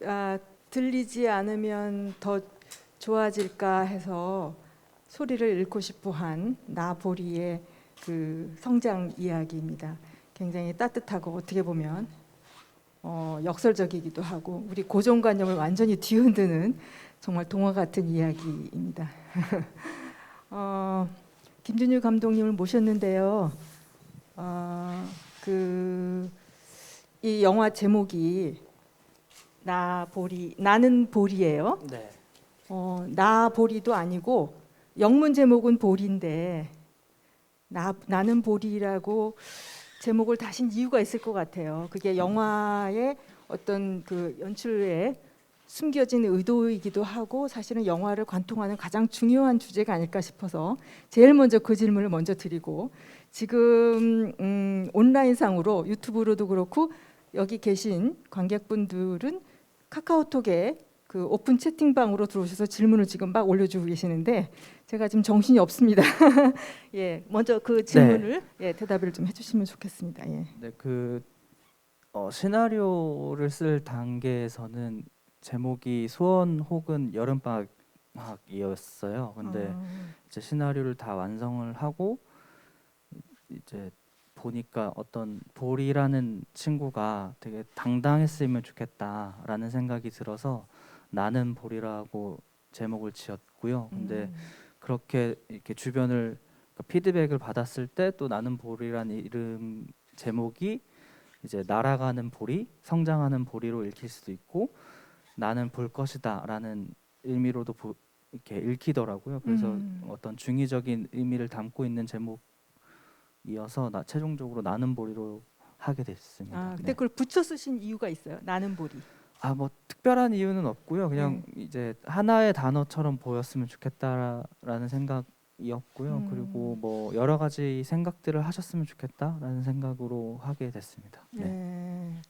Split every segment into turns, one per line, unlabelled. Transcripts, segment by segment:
아, 들리지 않으면 더 좋아질까 해서 소리를 잃고 싶어한 나보리의 그 성장 이야기입니다. 굉장히 따뜻하고 어떻게 보면 역설적이기도 하고 우리 고정관념을 완전히 뒤흔드는 정말 동화 같은 이야기입니다. 어, 김준일 감독님을 모셨는데요. 그 이 영화 제목이 나는 보리예요.
네.
나보리도 아니고 영문 제목은 보리인데 나는 보리라고 제목을 다신 이유가 있을 것 같아요. 그게 영화의 어떤 그 연출에 숨겨진 의도이기도 하고 사실은 영화를 관통하는 가장 중요한 주제가 아닐까 싶어서 제일 먼저 그 질문을 먼저 드리고 지금 온라인상으로 유튜브로도 그렇고 여기 계신 관객분들은 카카오톡에 그 오픈 채팅방으로 들어오셔서 질문을 지금 막 올려주고 계시는데 제가 지금 정신이 없습니다. 예, 먼저 그 질문을 대답을 좀 해주시면 좋겠습니다. 예.
네, 시나리오를 쓸 단계에서는 제목이 소원 혹은 여름방학이었어요. 근데 이제 시나리오를 다 완성을 하고 이제 보니까 어떤 볼이라는 친구가 되게 당당했으면 좋겠다라는 생각이 들어서 나는 볼이라고 제목을 지었고요. 근데 그렇게 이렇게 주변을 그러니까 피드백을 받았을 때 또 나는 볼이라는 이름 제목이 이제 날아가는 보리, 성장하는 보리로 읽힐 수도 있고 나는 볼 것이다라는 의미로도 이렇게 읽히더라고요. 그래서 어떤 중의적인 의미를 담고 있는 제목이어서 최종적으로 나는 보리로 하게 됐습니다.
근데
네.
그걸 붙여 쓰신 이유가 있어요. 나는 보리.
뭐 특별한 이유는 없고요. 그냥
네.
이제 하나의 단어처럼 보였으면 좋겠다라는 생각이었고요. 그리고 뭐 여러 가지 생각들을 하셨으면 좋겠다라는 생각으로 하게 됐습니다. 네.
네.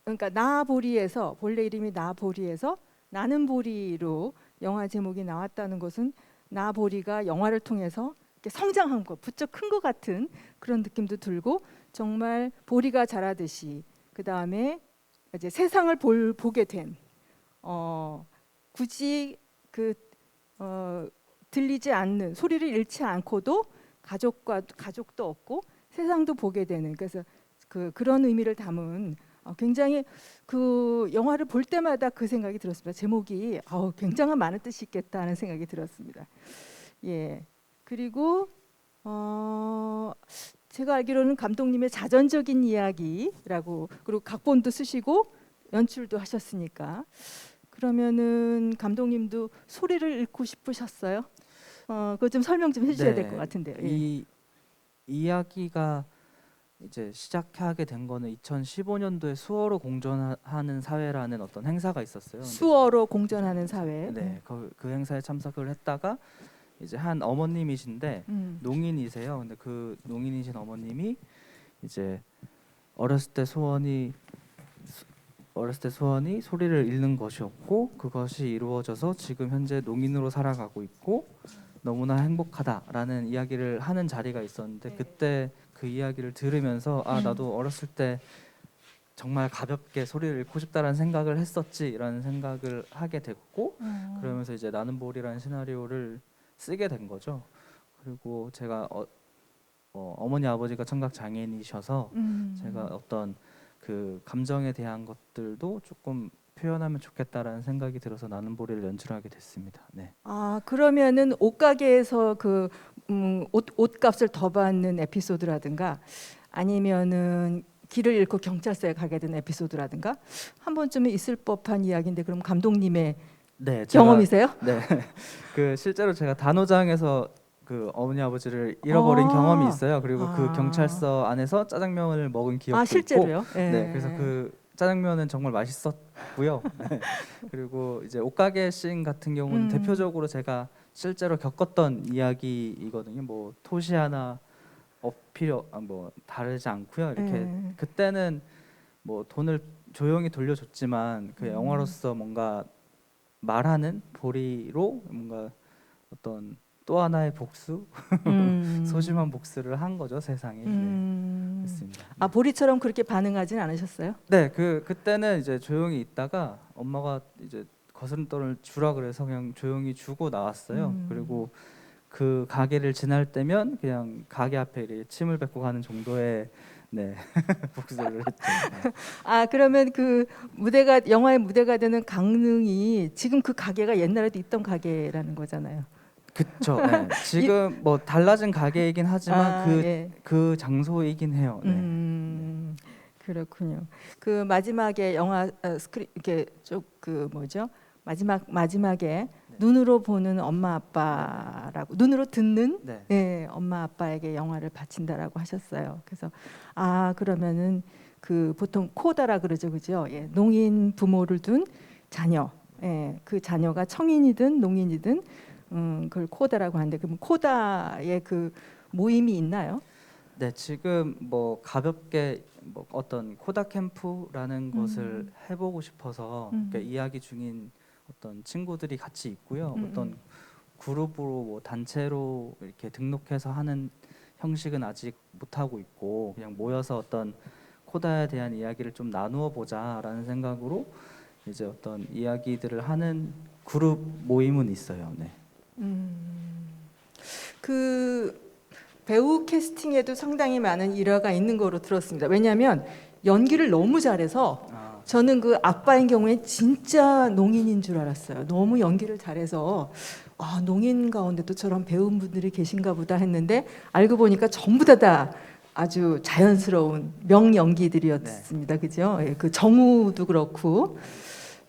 그러니까 나보리에서 본래 이름이 나보리에서 나는 보리로 영화 제목이 나왔다는 것은 나보리가 영화를 통해서 이렇게 성장한 것, 부쩍 큰 것 같은 그런 느낌도 들고 정말 보리가 자라듯이 그 다음에 이제 세상을 보게 된 굳이 그 들리지 않는 소리를 잃지 않고도 가족도 없고 세상도 보게 되는 그래서 그런 의미를 담은 굉장히 그 영화를 볼 때마다 그 생각이 들었습니다. 제목이 굉장한 많은 뜻이 있겠다는 생각이 들었습니다. 예. 그리고 제가 알기로는 감독님의 자전적인 이야기라고 그리고 각본도 쓰시고 연출도 하셨으니까 그러면은 감독님도 소리를 잃고 싶으셨어요? 그거 좀 설명 좀 해주셔야 될 것
네.
같은데요. 예.
이 이야기가 이제 시작하게 된 거는 2015년도에 수어로 공존하는 사회라는 어떤 행사가 있었어요. 근데
수어로 공존하는 사회.
그 행사에 참석을 했다가 이제 한 어머님이신데 농인이세요. 근데 그 농인이신 어머님이 이제 어렸을 때 소원이 소리를 잃는 것이었고 그것이 이루어져서 지금 현재 농인으로 살아가고 있고 너무나 행복하다라는 이야기를 하는 자리가 있었는데
네.
그때 그 이야기를 들으면서 나도 어렸을 때 정말 가볍게 소리를 잃고 싶다라는 생각을 했었지라는 생각을 하게 됐고 그러면서 이제 나는 볼이라는 시나리오를 쓰게 된 거죠. 그리고 제가 어머니 아버지가 청각 장애인이셔서 제가 어떤 그 감정에 대한 것들도 조금 표현하면 좋겠다라는 생각이 들어서 나는 보리를 연출하게 됐습니다. 네.
그러면은 옷가게에서 옷값을 더 받는 에피소드라든가 아니면은 길을 잃고 경찰서에 가게 된 에피소드라든가 한 번쯤은 있을 법한 이야기인데 그럼 감독님의
네,
경험이세요?
네. 그 실제로 제가 단호장에서 그 어머니 아버지를 잃어버린 경험이 있어요. 그리고 그 경찰서 안에서 짜장면을 먹은 기억도 있고,
실제로요?
네, 그래서
예.
그 짜장면은 정말 맛있었고요. 네. 그리고 이제 옷가게 씬 같은 경우는 대표적으로 제가 실제로 겪었던 이야기이거든요. 뭐 토시 하나 뭐 다르지 않고요. 이렇게 그때는 뭐 돈을 조용히 돌려줬지만 그 영화로서 뭔가 말하는 보리로 뭔가 어떤 또 하나의 복수,
음.
소심한 복수를 한 거죠 세상에. 네,
음.
그렇습니다.
아 보리처럼 그렇게 반응하진 않으셨어요?
네, 그때는 이제 조용히 있다가 엄마가 이제 거스름돈을 주라 그래서 그냥 조용히 주고 나왔어요. 그리고 그 가게를 지날 때면 그냥 가게 앞에 이렇게 침을 뱉고 가는 정도의 네 복수를 했죠. 네.
아 그러면 그 무대가 영화의 무대가 되는 강릉이 지금 그 가게가 옛날에도 있던 가게라는 거잖아요.
그쵸. 네. 지금 뭐 달라진 가게이긴 하지만
아
그
예.
그 장소이긴 해요. 네.
그렇군요. 그 마지막에 영화 스크린 이렇게 쪽그 뭐죠? 마지막에
네.
눈으로 보는 엄마 아빠라고 눈으로 듣는
네.
예, 엄마 아빠에게 영화를 바친다라고 하셨어요. 그래서 아 그러면은 그 보통 코다라 그러죠, 그죠? 예, 농인 부모를 둔 자녀, 예, 그 자녀가 청인이든 농인이든 그걸 코다라고 하는데 그럼 코다의 그 모임이 있나요?
네, 지금 뭐 가볍게 뭐 어떤 코다 캠프라는 것을 해보고 싶어서 그러니까 이야기 중인 어떤 친구들이 같이 있고요. 어떤 그룹으로 뭐 단체로 이렇게 등록해서 하는 형식은 아직 못 하고 있고 그냥 모여서 어떤 코다에 대한 이야기를 좀 나누어 보자라는 생각으로 이제 어떤 이야기들을 하는 그룹 모임은 있어요. 네.
그 배우 캐스팅에도 상당히 많은 일화가 있는 거로 들었습니다. 왜냐하면 연기를 너무 잘해서
아,
저는 그 아빠인 경우에 진짜 농인인 줄 알았어요. 너무 연기를 잘해서 아, 농인 가운데도 저런 배우분들이 계신가 보다 했는데 알고 보니까 전부 다 아주 자연스러운 명연기들이었습니다. 그죠? 예, 그 정우도 그렇고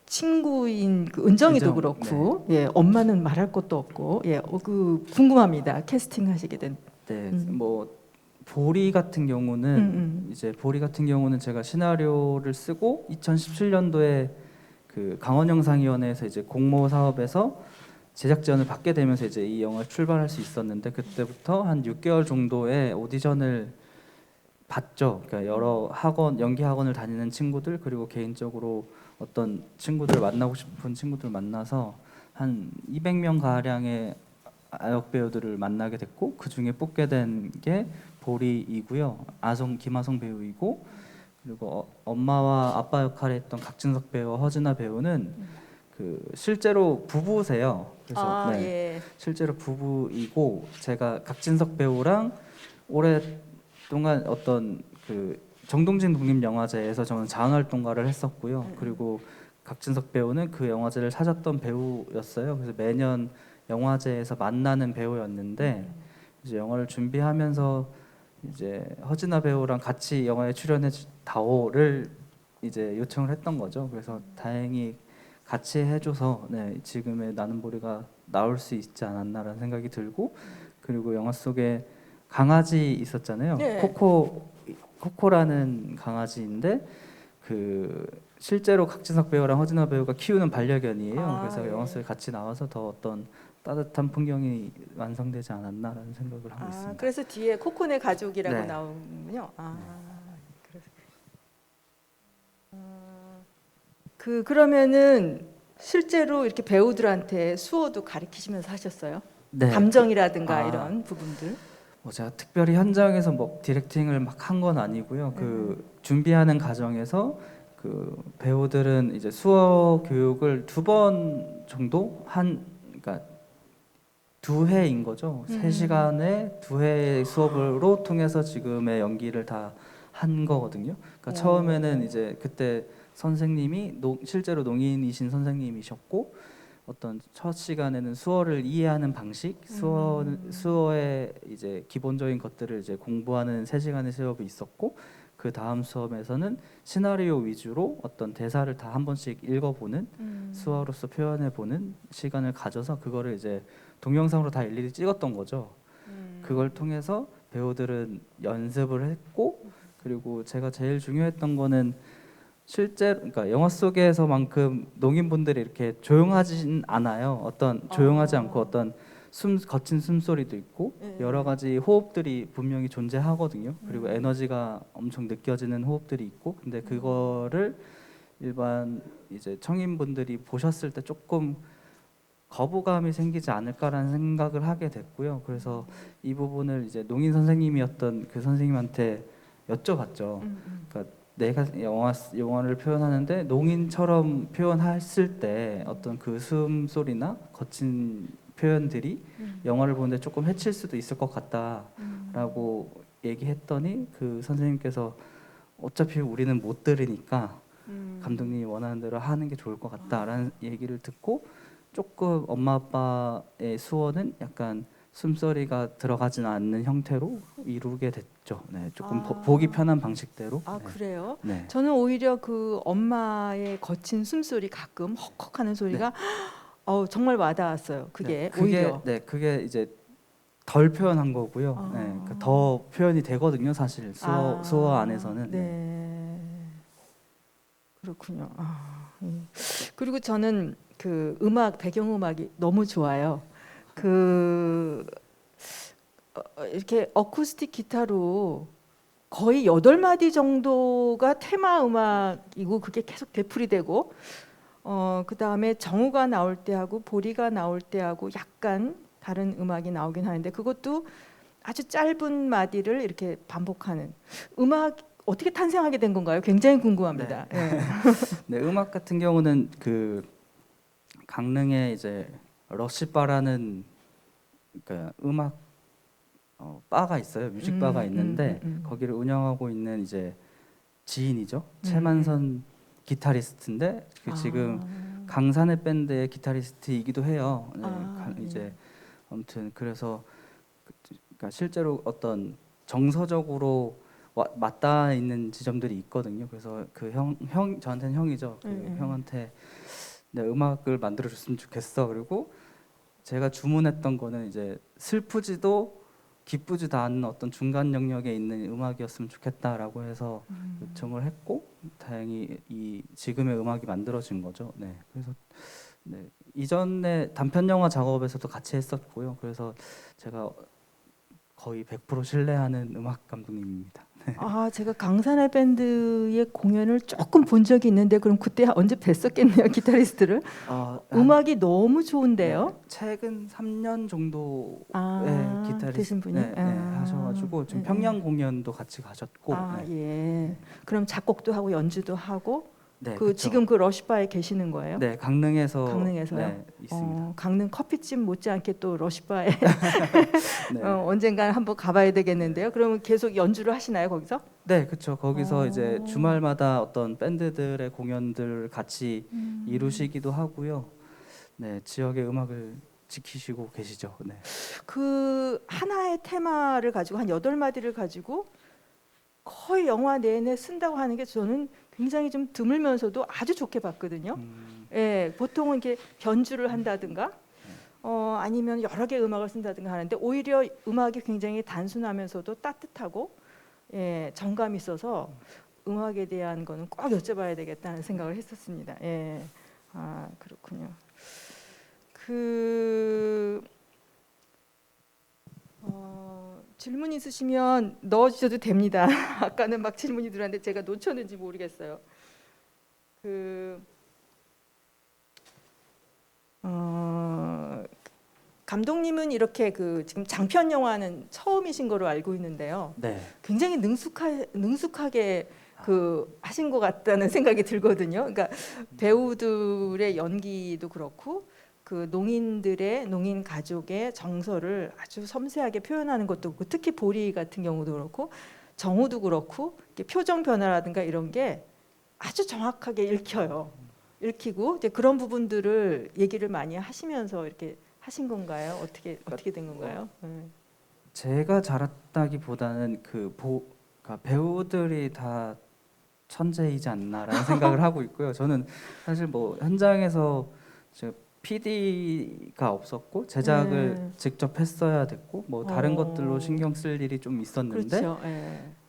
친구인 그 은정이도
은정,
그렇고 예, 엄마는 말할 것도 없고 예, 그 궁금합니다. 캐스팅 하시게 된.
네,
음.
뭐 보리 같은 경우는 이제 보리 같은 경우는 제가 시나리오를 쓰고 2017년도에 그 강원영상위원회에서 이제 공모 사업에서 제작 지원을 받게 되면서 이제 이 영화를 출발할 수 있었는데 그때부터 한 6개월 정도의 오디션을 봤죠. 그러니까 여러 학원 연기 학원을 다니는 친구들 그리고 개인적으로 어떤 친구들 만나고 싶은 친구들 만나서 한 200명 가량의 아역 배우들을 만나게 됐고 그 중에 뽑게 된 게 보리이고요. 김하성 배우이고 그리고 엄마와 아빠 역할을 했던 각진석 배우와 허진아 배우는 그 실제로 부부세요. 그래서
아
네,
예.
실제로 부부이고 제가 각진석 배우랑 오랫동안 어떤 그 정동진 독립영화제에서 저는 자원활동가를 했었고요. 그리고 각진석 배우는 그 영화제를 찾았던 배우였어요. 그래서 매년 영화제에서 만나는 배우였는데 이제 영화를 준비하면서 이제 허진아 배우랑 같이 영화에 출연해 다오를 이제 요청을 했던 거죠. 그래서 다행히 같이 해줘서 네, 지금의 나는 보리가 나올 수 있지 않았나라는 생각이 들고 그리고 영화 속에 강아지 있었잖아요.
네.
코코라는 강아지인데 그 실제로 각진석 배우랑 허진아 배우가 키우는 반려견이에요.
아,
그래서
예.
영화 속에 같이 나와서 더 어떤 따뜻한 풍경이 완성되지 않았나라는 생각을 하고
아
있습니다.
그래서 뒤에 코코네 가족이라고
네.
나오는군요. 아 그래서 그러면은 실제로 이렇게 배우들한테 수어도 가르치시면서 하셨어요?
네.
감정이라든가
아,
이런 부분들.
뭐 제가 특별히 현장에서 뭐 디렉팅을 막 한 건 아니고요. 그 준비하는 과정에서 그 배우들은 이제 수어 교육을 2번 정도 그러니까 2회인 거죠. 3시간에 2회의 수업으로 통해서 지금의 연기를 다 한 거거든요. 그러니까 처음에는 이제 그때 선생님이 실제로 농인이신 선생님이셨고 어떤 첫 시간에는 수어를 이해하는 방식, 수어의 이제 기본적인 것들을 이제 공부하는 3시간의 수업이 있었고 그 다음 수업에서는 시나리오 위주로 어떤 대사를 다 한 번씩 읽어보는 수어로서 표현해보는 시간을 가져서 그거를 이제 동영상으로 다 일일이 찍었던 거죠. 그걸 통해서 배우들은 연습을 했고 그리고 제가 제일 중요했던 거는 실제 그러니까 영화 속에서만큼 농인분들이 이렇게 조용하진 않아요. 조용하지 않고 어떤 거친 숨소리도 있고 여러 가지 호흡들이 분명히 존재하거든요. 그리고 에너지가 엄청 느껴지는 호흡들이 있고 근데 그거를 일반 이제 청인분들이 보셨을 때 조금 거부감이 생기지 않을까라는 생각을 하게 됐고요. 그래서 이 부분을 이제 농인 선생님이었던 그 선생님한테 여쭤봤죠. 그러니까 내가 영화를 표현하는데 농인처럼 표현했을 때 어떤 그 숨소리나 거친 표현들이 영화를 보는데 조금 해칠 수도 있을 것 같다라고 얘기했더니 그 선생님께서 어차피 우리는 못 들으니까 감독님이 원하는 대로 하는 게 좋을 것 같다라는 얘기를 듣고 조금 엄마 아빠의 수어는 약간 숨소리가 들어가지는 않는 형태로 이루게 됐죠. 네, 조금 보기 편한 방식대로.
아
네.
그래요?
네.
저는 오히려 그 엄마의 거친 숨소리 가끔 헉헉하는 소리가 정말 와닿았어요. 그게 오히려
그게 이제 덜 표현한 거고요. 네, 그러니까 더 표현이 되거든요, 사실 수어 안에서는.
네. 그렇군요. 그리고 저는 그 음악 배경음악이 너무 좋아요. 그 이렇게 어쿠스틱 기타로 거의 8마디 정도가 테마 음악이고 그게 계속 되풀이되고 그다음에 정우가 나올 때하고 보리가 나올 때하고 약간 다른 음악이 나오긴 하는데 그것도 아주 짧은 마디를 이렇게 반복하는 음악 어떻게 탄생하게 된 건가요? 굉장히 궁금합니다. 네.
네, 음악 같은 경우는 그 강릉에 이제 러시바라는 그러니까 음악 바가 있어요. 뮤직 바가 있는데 거기를 운영하고 있는 이제 지인이죠. 최만선 기타리스트인데 그 지금 강산의 밴드의 기타리스트이기도 해요. 네, 이제 아무튼 그래서 그러니까 실제로 어떤 정서적으로 맞닿아 있는 지점들이 있거든요. 그래서 그 형 저한테는 형이죠. 그 형한테 내 음악을 만들어 줬으면 좋겠어. 그리고 제가 주문했던 거는 이제 슬프지도 기쁘지도 않은 어떤 중간 영역에 있는 음악이었으면 좋겠다라고 해서 요청을 했고 다행히 이 지금의 음악이 만들어진 거죠. 네, 그래서 네, 이전에 단편 영화 작업에서도 같이 했었고요. 그래서 제가 거의 100% 신뢰하는 음악 감독님입니다.
제가 강산의 밴드의 공연을 조금 본 적이 있는데 그럼 그때 언제 뵀었겠네요, 기타리스트를. 음악이 너무 좋은데요.
네, 최근 3년 정도의
되신
기타리스트
분이
하셔가지고 지금 평양 공연도 같이 가셨고.
예. 그럼 작곡도 하고 연주도 하고
네,
그
그쵸.
지금 그 러시바에 계시는 거예요?
네, 강릉에서요?
네,
있습니다.
강릉 커피집 못지않게 또 러시바에
네.
언젠가 한번 가봐야 되겠는데요. 그러면 계속 연주를 하시나요 거기서?
네, 그렇죠. 거기서 이제 주말마다 어떤 밴드들의 공연들 같이 이루시기도 하고요. 네, 지역의 음악을 지키시고 계시죠. 네.
그 하나의 테마를 가지고 한 8마디를 가지고 거의 영화 내내 쓴다고 하는 게 저는 굉장히 좀 드물면서도 아주 좋게 봤거든요. 예, 보통은 이렇게 변주를 한다든가 아니면 여러 개의 음악을 쓴다든가 하는데 오히려 음악이 굉장히 단순하면서도 따뜻하고 정감 있어서 음악에 대한 거는 꼭 여쭤봐야 되겠다는 생각을 했었습니다. 예, 그렇군요. 질문 있으시면 넣어주셔도 됩니다. 아까는 막 질문이 들어왔는데 제가 놓쳤는지 모르겠어요. 감독님은 이렇게 지금 장편 영화는 처음이신 거로 알고 있는데요.
네.
굉장히 능숙하게 하신 것 같다는 생각이 들거든요. 그러니까 배우들의 연기도 그렇고 그 농인 가족의 정서를 아주 섬세하게 표현하는 것도 그렇고 특히 보리 같은 경우도 그렇고 정우도 그렇고 표정 변화라든가 이런 게 아주 정확하게 읽히고 이제 그런 부분들을 얘기를 많이 하시면서 이렇게 하신 건가요? 어떻게 된 건가요?
제가 잘했다기보다는 그러니까 배우들이 다 천재이지 않나라는 생각을 하고 있고요. 저는 사실 뭐 현장에서 PD가 없었고 제작을 직접 했어야 됐고 뭐 다른 것들로 신경 쓸 일이 좀 있었는데
그렇죠.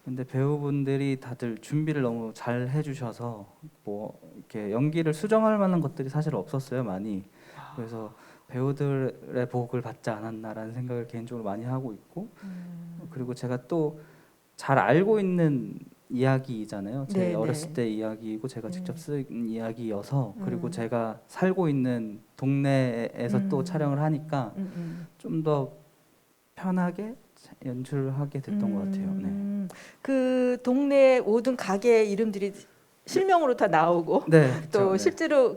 근데 배우분들이 다들 준비를 너무 잘 해주셔서 뭐 이렇게 연기를 수정할 만한 것들이 사실 없었어요, 많이. 그래서 배우들의 복을 받지 않았나라는 생각을 개인적으로 많이 하고 있고 그리고 제가 또 잘 알고 있는 이야기잖아요. 제
네,
어렸을
네.
때 이야기이고 제가 직접 쓴 이야기여서 그리고
음.
제가 살고 있는 동네에서 또 촬영을 하니까
음.
좀 더 편하게 연출하게 됐던 것 같아요. 네.
그 동네 모든 가게 이름들이 실명으로 다 나오고
네, 그렇죠.
또
네.
실제로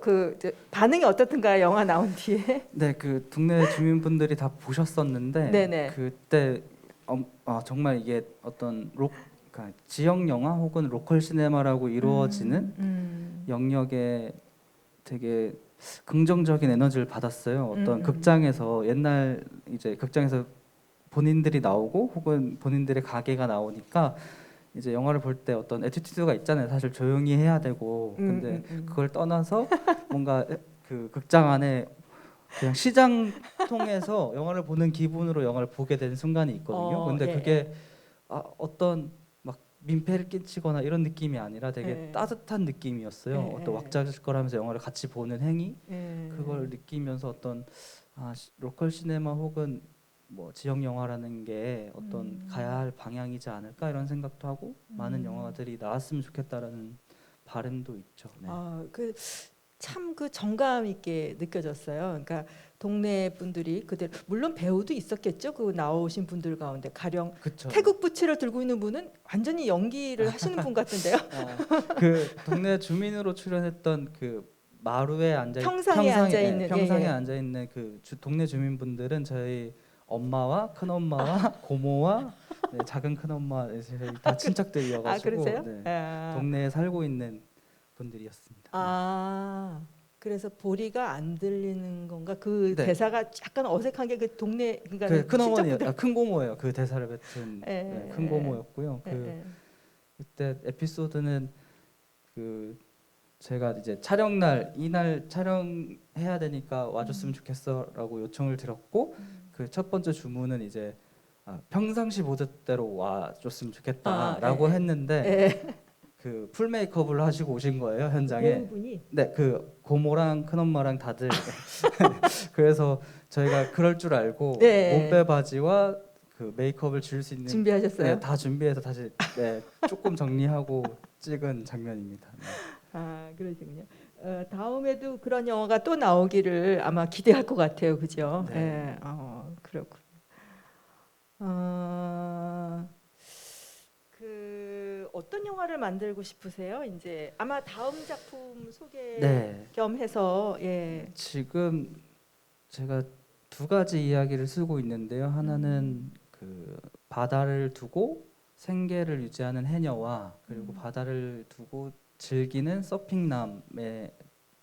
반응이 어떻던가요? 영화 나온 뒤에?
네, 그 동네 주민분들이 다 보셨었는데
네네.
그때 정말 이게 어떤 그러니까 지역 영화 혹은 로컬 시네마라고 이루어지는 영역에 되게 긍정적인 에너지를 받았어요. 어떤 극장에서 옛날 이제 극장에서 본인들이 나오고 혹은 본인들의 가게가 나오니까 이제 영화를 볼 때 어떤 애티튜드가 있잖아요. 사실 조용히 해야 되고 근데 그걸 떠나서 뭔가 그 극장 안에 그냥 시장 통해서 영화를 보는 기분으로 영화를 보게 되는 순간이 있거든요. 근데
예,
그게 어떤 막 민폐를 끼치거나 이런 느낌이 아니라 되게
예.
따뜻한 느낌이었어요.
예,
어떤
예.
왁자지껄하면서 영화를 같이 보는 행위
예.
그걸 느끼면서 어떤 로컬 시네마 혹은 뭐 지역 영화라는 게 어떤 가야 할 방향이지 않을까 이런 생각도 하고 많은 영화들이 나왔으면 좋겠다라는 바람도 있죠. 네.
참 그 정감 있게 느껴졌어요. 그러니까 동네 분들이 그대로 물론 배우도 있었겠죠. 그 나오신 분들 가운데 가령
그쵸.
태국 부채를 들고 있는 분은 완전히 연기를 하시는 분 같은데요.
그 동네 주민으로 출연했던 그 마루에
평상에 앉아
예,
있는
평상에 앉아 있는 그 동네 주민분들은 저희 엄마와 큰 엄마와 고모와 네, 작은 큰 엄마 저희 다 친척들이어가지고
그러세요?
네, 동네에 살고 있는 분들이었습니다. 네.
그래서 보리가 안 들리는 건가? 그
네.
대사가 약간 어색한 게 그 동네 그러니까
그 큰어머니
친척분들.
큰 고모예요. 그 대사를 뱉은 네, 큰
예,
고모였고요.
예, 예.
그때 에피소드는 그 제가 이제 촬영날 이날 촬영해야 되니까 와줬으면 좋겠어라고 요청을 드렸고 그 첫 번째 주문은 이제 평상시 보듯대로 와줬으면 좋겠다라고
예,
했는데
예.
그 풀 메이크업을 하시고 오신 거예요
그
현장에.
배우분이
네, 그 고모랑 큰엄마랑 다들 그래서 저희가 그럴 줄 알고
네,
몸빼 바지와 그 메이크업을 지울 수 있는 네,
준비하셨어요?
다 준비해서 다시 네, 조금 정리하고 찍은 장면입니다. 네.
그러시군요. 다음에도 그런 영화가 또 나오기를 아마 기대할 것 같아요. 그죠?
네.
예, 그렇군. 어, 어떤 영화를 만들고 싶으세요? 이제 아마 다음 작품 소개
네.
겸 해서 예.
지금 제가 두 가지 이야기를 쓰고 있는데요.
음,
하나는 그 바다를 두고 생계를 유지하는 해녀와 그리고
음.
바다를 두고 즐기는 서핑남의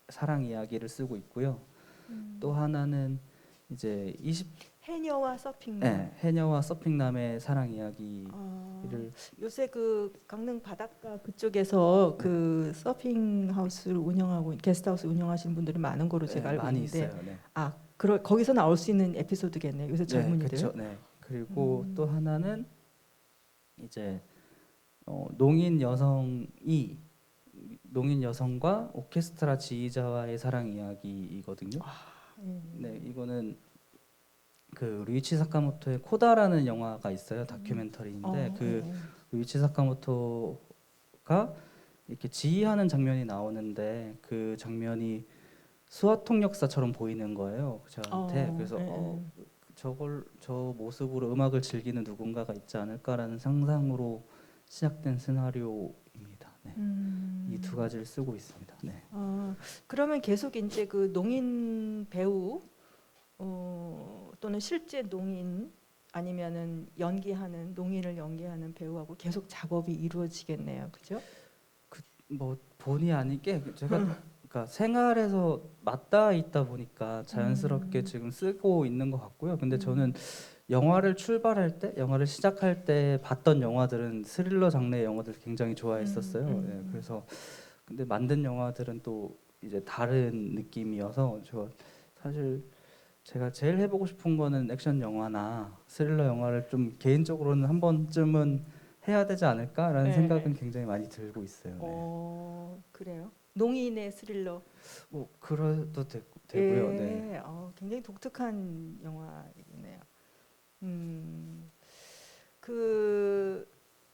사랑 이야기를 쓰고 있고요. 또 하나는 이제
해녀와 서핑남.
네, 해녀와 서핑남의 사랑 이야기를
요새 그 강릉 바닷가 그쪽에서
네,
그 서핑 하우스를 운영하고 게스트하우스 운영하시는 분들이 많은 거로 제가
네,
알고
많이
있는데
있어요. 네.
거기서 나올 수 있는 에피소드겠네요. 요새
네,
젊은이들.
그렇죠. 네. 그리고 또 하나는 이제 농인 여성과 오케스트라 지휘자와의 사랑 이야기이거든요. 네, 이거는 그 류이치 사카모토의 코다라는 영화가 있어요. 다큐멘터리인데 그 류이치 사카모토가 이렇게 지휘하는 장면이 나오는데 그 장면이 수화통 역사처럼 보이는 거예요. 저한테. 그래서 저 모습으로 음악을 즐기는 누군가가 있지 않을까라는 상상으로 시작된 시나리오입니다. 네. 이 두 가지를 쓰고 있습니다. 네.
그러면 계속 이제 그 농인 배우 또는 실제 농인 아니면은 농인을 연기하는 배우하고 계속 작업이 이루어지겠네요. 그죠?
뭐 본의 아니게 제가 그러니까 생활에서 맞닿아 있다 보니까 자연스럽게 지금 쓰고 있는 것 같고요. 근데 저는 영화를 시작할 때 봤던 영화들은 스릴러 장르의 영화들 굉장히 좋아했었어요. 예, 그래서 근데 만든 영화들은 또 이제 다른 느낌이어서 저 사실 제가 제일 해보고 싶은 거는 액션 영화나 스릴러 영화를 좀 개인적으로는 한 번쯤은 해야 되지 않을까라는 생각은 굉장히 많이 들고 있어요. 네.
그래요. 농인의 스릴러.
뭐 그래도 되고요. 네.
예, 굉장히 독특한 영화이네요. 음, 그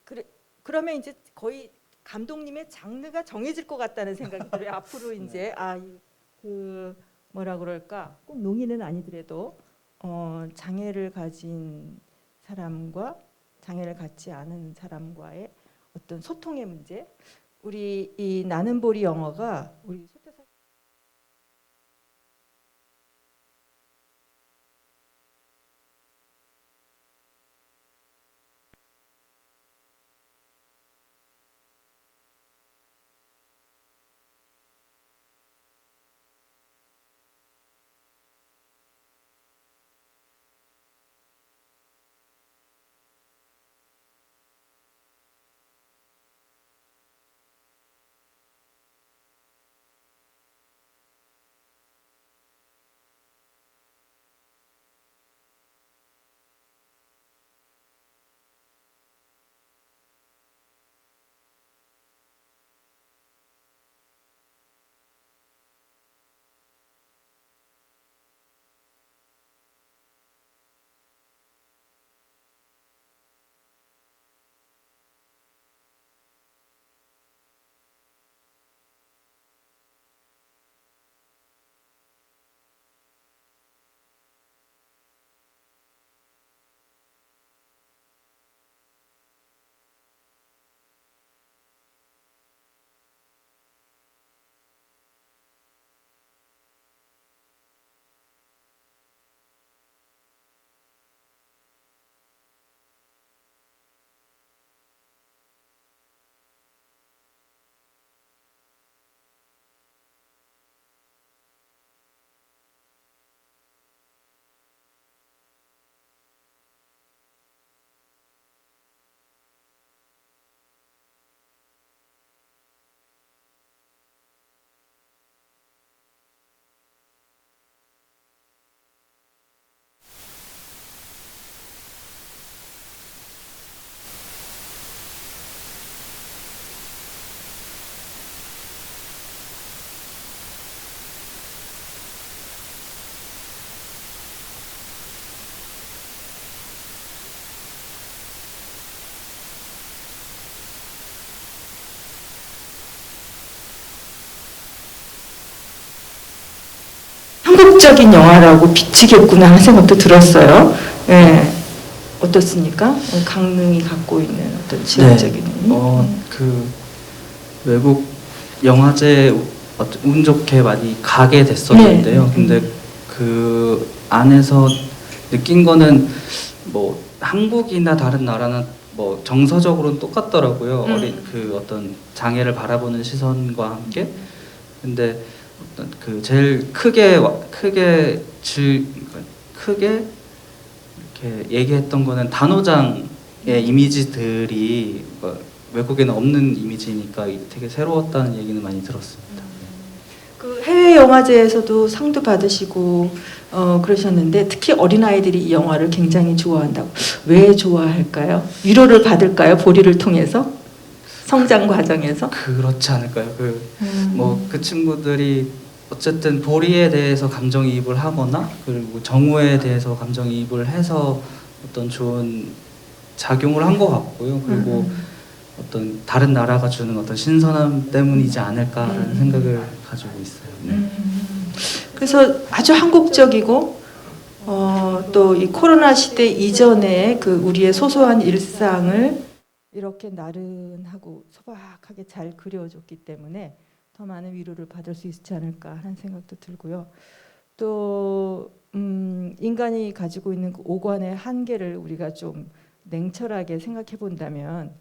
그래 그러면 이제 거의 감독님의 장르가 정해질 것 같다는 생각이 들어요. 앞으로 이제 그 뭐라 그럴까, 꼭 농인은 아니더라도 장애를 가진 사람과 장애를 갖지 않은 사람과의 어떤 소통의 문제. 우리 이 나는 보리 영화가 우리 소태사 한국적인 영화라고 비치겠구나 하는 생각도 들었어요. 예. 어떻습니까? 강릉이 갖고 있는 어떤 지역적인 의미?
그 외국 영화제 운 좋게 많이 가게 됐었는데요.
네.
근데 그 안에서 느낀 거는 뭐 한국이나 다른 나라는 뭐 정서적으로는 똑같더라고요. 그 어떤 장애를 바라보는 시선과 함께. 근데 어떤 그 제일 크게 이렇게 얘기했던 거는 단오장의 이미지들이 뭐 외국에는 없는 이미지니까 되게 새로웠다는 얘기는 많이 들었습니다.
그 해외 영화제에서도 상도 받으시고 그러셨는데 특히 어린아이들이 이 영화를 굉장히 좋아한다고. 왜 좋아할까요? 위로를 받을까요? 보리를 통해서? 성장 과정에서?
그렇지 않을까요? 뭐 그 친구들이 어쨌든 보리에 대해서 감정이입을 하거나 그리고 정우에 대해서 감정이입을 해서 어떤 좋은 작용을 한 것 같고요. 그리고 어떤 다른 나라가 주는 어떤 신선함 때문이지 않을까라는 생각을 가지고 있어요. 네.
그래서 아주 한국적이고 또 이 코로나 시대 이전에 그 우리의 소소한 일상을 이렇게 나른하고 소박하게 잘 그려줬기 때문에 더 많은 위로를 받을 수 있지 않을까 하는 생각도 들고요. 또 인간이 가지고 있는 그 오관의 한계를 우리가 좀 냉철하게 생각해 본다면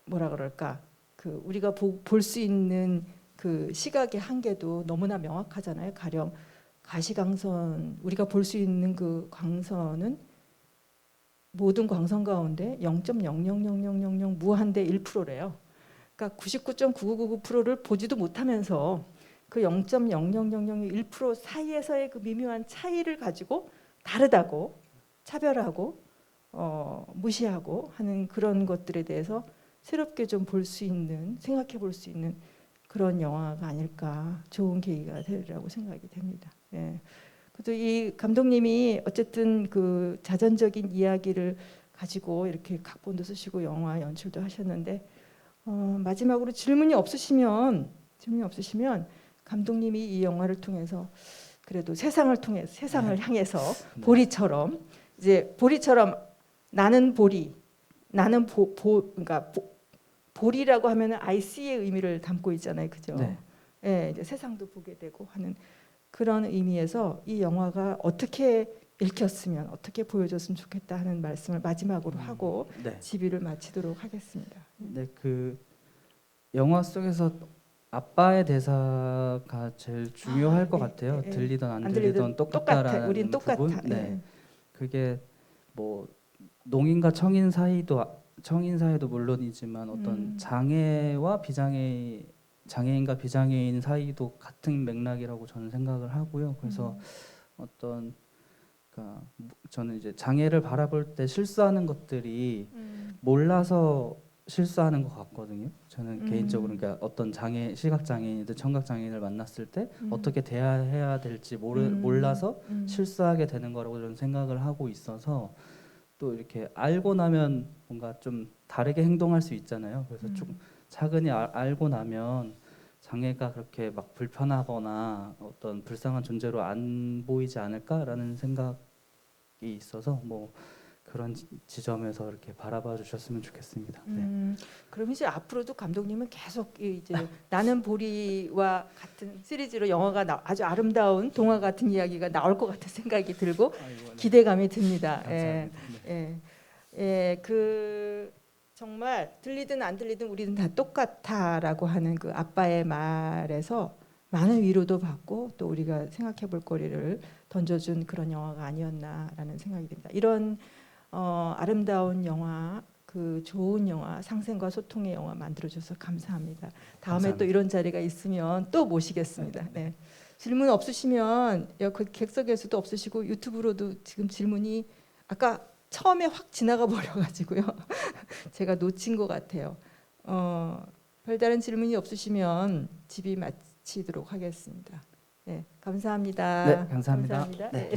뭐라 그럴까, 그 우리가 볼 수 있는 그 시각의 한계도 너무나 명확하잖아요. 가령 가시광선, 우리가 볼 수 있는 그 광선은 모든 광선 가운데 0.0000000 무한대 1%래요. 그러니까 99.9999%를 보지도 못하면서 그 0.00001% 사이에서의 그 미묘한 차이를 가지고 다르다고 차별하고 무시하고 하는 그런 것들에 대해서 새롭게 좀 볼 수 있는, 생각해 볼 수 있는 그런 영화가 아닐까, 좋은 계기가 되리라고 생각이 됩니다. 예. 그래도 이 감독님이 어쨌든 그 자전적인 이야기를 가지고 이렇게 각본도 쓰시고 영화 연출도 하셨는데 마지막으로 질문이 없으시면 감독님이 이 영화를 통해서 그래도 세상을 향해서
네.
보리처럼 나는 보리, 나는 그러니까 보리라고 하면은 I see의 의미를 담고 있잖아요, 그죠?
네.
예, 이제 세상도 보게 되고 하는 그런 의미에서 이 영화가 어떻게 읽혔으면 어떻게 보여줬으면 좋겠다 하는 말씀을 마지막으로 하고
네.
집유를 마치도록 하겠습니다.
네, 그 영화 속에서 아빠의 대사가 제일 중요할 것
네,
같아요.
네,
들리던 안
안
들리던
들리던
똑같다라는
우린 똑같아.
부분. 네,
예.
그게 뭐 농인과 청인 사이도 물론이지만 어떤 장애와 장애인과 비장애인 사이도 같은 맥락이라고 저는 생각을 하고요. 그래서 어떤 그러니까 저는 이제 장애를 바라볼 때 실수하는 것들이 몰라서 실수하는 것 같거든요. 저는 개인적으로 그러니까 어떤 시각 장애인이든 청각 장애인을 만났을 때 어떻게 대해야 될지 몰라서 실수하게 되는 거라고 저는 생각을 하고 있어서 또 이렇게 알고 나면 뭔가 좀 다르게 행동할 수 있잖아요. 그래서 좀 차근히 알고 나면 장애가 그렇게 막 불편하거나 어떤 불쌍한 존재로 안 보이지 않을까라는 생각이 있어서 뭐 그런 지점에서 이렇게 바라봐 주셨으면 좋겠습니다. 네.
그럼 이제 앞으로도 감독님은 계속 이제 나는 보리와 같은 시리즈로 영화가 아주 아름다운 동화 같은 이야기가 나올 것 같은 생각이 들고
아이고, 네.
기대감이 듭니다.
감사합니다.
그 정말 들리든 안 들리든 우리는 다 똑같아라고 하는 그 아빠의 말에서 많은 위로도 받고 또 우리가 생각해 볼 거리를 던져준 그런 영화가 아니었나라는 생각이 듭니다. 이런 아름다운 영화, 그 좋은 영화, 상생과 소통의 영화 만들어줘서 감사합니다. 다음에
감사합니다.
또 이런 자리가 있으면 또 모시겠습니다. 네. 질문 없으시면 그 객석에서도 없으시고 유튜브로도 지금 질문이 아까 처음에 확 지나가 버려가지고요. 제가 놓친 것 같아요. 별다른 질문이 없으시면 집이 마치도록 하겠습니다. 네, 감사합니다.
네, 감사합니다.
감사합니다. 네.